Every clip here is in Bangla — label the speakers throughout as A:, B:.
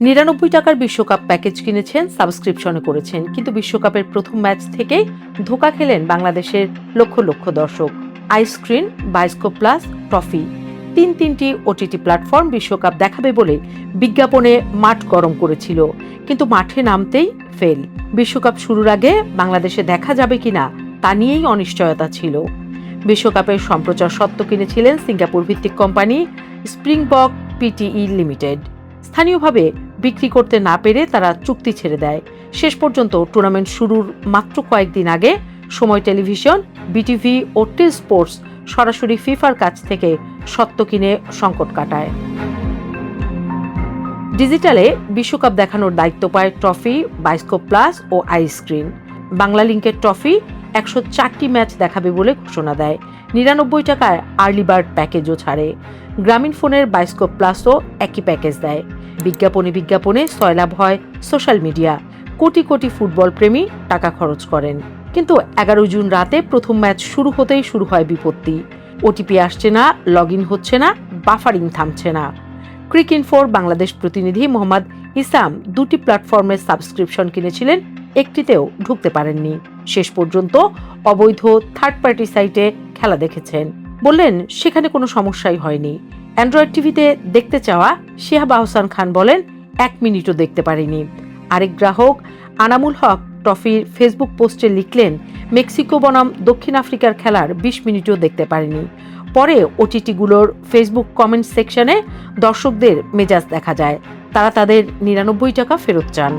A: ৯৯ টাকার বিশ্বকাপ প্যাকেজ কিনেছেন, সাবস্ক্রিপশনে করেছেন, কিন্তু বিশ্বকাপের প্রথম ম্যাচ থেকেই ধোঁকা খেলেন বাংলাদেশের লক্ষ লক্ষ দর্শক। আইস্ক্রিন, বায়োস্কোপ প্লাস, ট্রফি তিনটি ওটিটি প্ল্যাটফর্ম বিশ্বকাপ দেখাবে বলে বিজ্ঞাপনে মাঠ গরম করেছিল, কিন্তু মাঠে নামতেই ফেল। বিশ্বকাপ শুরুর আগে বাংলাদেশে দেখা যাবে কিনা তা নিয়েই অনিশ্চয়তা ছিল। বিশ্বকাপের সম্প্রচার স্বত্ব কিনেছিলেন সিঙ্গাপুর ভিত্তিক কোম্পানি স্প্রিংবক পিটিই লিমিটেড। স্থানীয়ভাবে বিক্রি করতে না পেরে তারা চুক্তি ছেড়ে দেয়। শেষ পর্যন্ত টুর্নামেন্ট শুরুর মাত্র কয়েকদিন আগে সময় টেলিভিশন, বিটিভি ও টি স্পোর্টস সরাসরি ফিফার কাছ থেকে স্বত্ব কিনে সংকট কাটায়। ডিজিটালে বিশ্বকাপ দেখানোর দায়িত্ব পায় ট্রফি, বায়োস্কোপ প্লাস ও আইস্ক্রিন। বাংলা লিংকের ট্রফি ১০৪টি ম্যাচ দেখাবে বলে ঘোষণা দেয়। ৯৯ টাকায় আর্লি বার্ড প্যাকেজও ছাড়ে। গ্রামীণ ফোনের বায়োস্কোপ প্লাসও একই প্যাকেজ দেয়। বিজ্ঞাপনে সয়লাভ হয় social media. Crore crore football প্রেমী টাকা খরচ করেন। কিন্তু ১১ জুন রাতে প্রথম ম্যাচ শুরু হতেই শুরু হয় বিপত্তি। ওটিপি আসছে না, লগ ইন হচ্ছে না, বাফারিং থামছে না। ক্রিকইনফোর বাংলাদেশ প্রতিনিধি মোহাম্মদ ইসাম ২টি প্ল্যাটফর্মের সাবস্ক্রিপশন কিনেছিলেন, একটিতেও ঢুকতে পারেননি। শেষ পর্যন্ত অবৈধ থার্ড পার্টি সাইটে খেলা দেখেছেন। বললেন সেখানে কোনো সমস্যাই হয়নি। অ্যান্ড্রয়েড টিভিতে দেখতে চাওয়া শিহাব আহসান খান বলেন ১ মিনিটও দেখতে পারিনি। আরেক গ্রাহক আনামুল হক ট্রফির ফেসবুক পোস্টে লিখলেন, মেক্সিকো বনাম দক্ষিণ আফ্রিকার খেলার ২০ মিনিটও দেখতে পারিনি। পরে ওটিটিগুলোর ফেসবুক কমেন্ট সেকশনে দর্শকদের মেজাজ দেখা যায়, তারা তাদের ৯৯ টাকা ফেরত চান।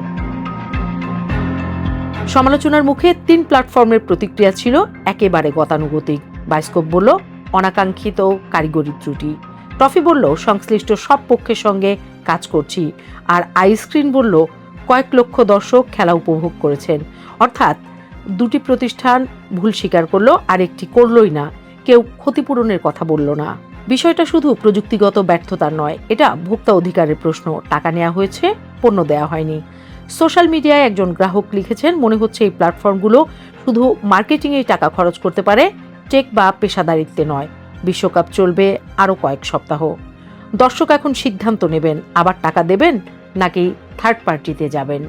A: সমালোচনার মুখে ৩ প্ল্যাটফর্মের প্রতিক্রিয়া ছিল একেবারে গতানুগতিক। বায়োস্কোপ বলল অনাকাঙ্ক্ষিত কারিগরি ত্রুটি, ট্রফি বলল সংশ্লিষ্ট সব পক্ষের সঙ্গে কাজ করছি, আর আইস্ক্রিন বলল কয়েক লক্ষ দর্শক খেলা উপভোগ করেছেন। অর্থাৎ ২টি প্রতিষ্ঠান ভুল স্বীকার করলো, আর একটি করলই না। কেউ ক্ষতিপূরণের কথা বলল না। বিষয়টা শুধু প্রযুক্তিগত ব্যর্থতার নয়, এটা ভোক্তা অধিকারের প্রশ্ন। টাকা নেওয়া হয়েছে, পণ্য দেওয়া হয়নি। সোশ্যাল মিডিয়ায় একজন গ্রাহক লিখেছেন, মনে হচ্ছে এই প্ল্যাটফর্মগুলো শুধু মার্কেটিংয়েই টাকা খরচ করতে পারে, টেক বা পেশাদারিত্বে নয়। বিশ্বকাপ চলবে আরও কয়েক সপ্তাহ। দর্শক এখন সিদ্ধান্ত নেবেন, আবার টাকা দেবেন নাকি থার্ড পার্টিতে যাবেন।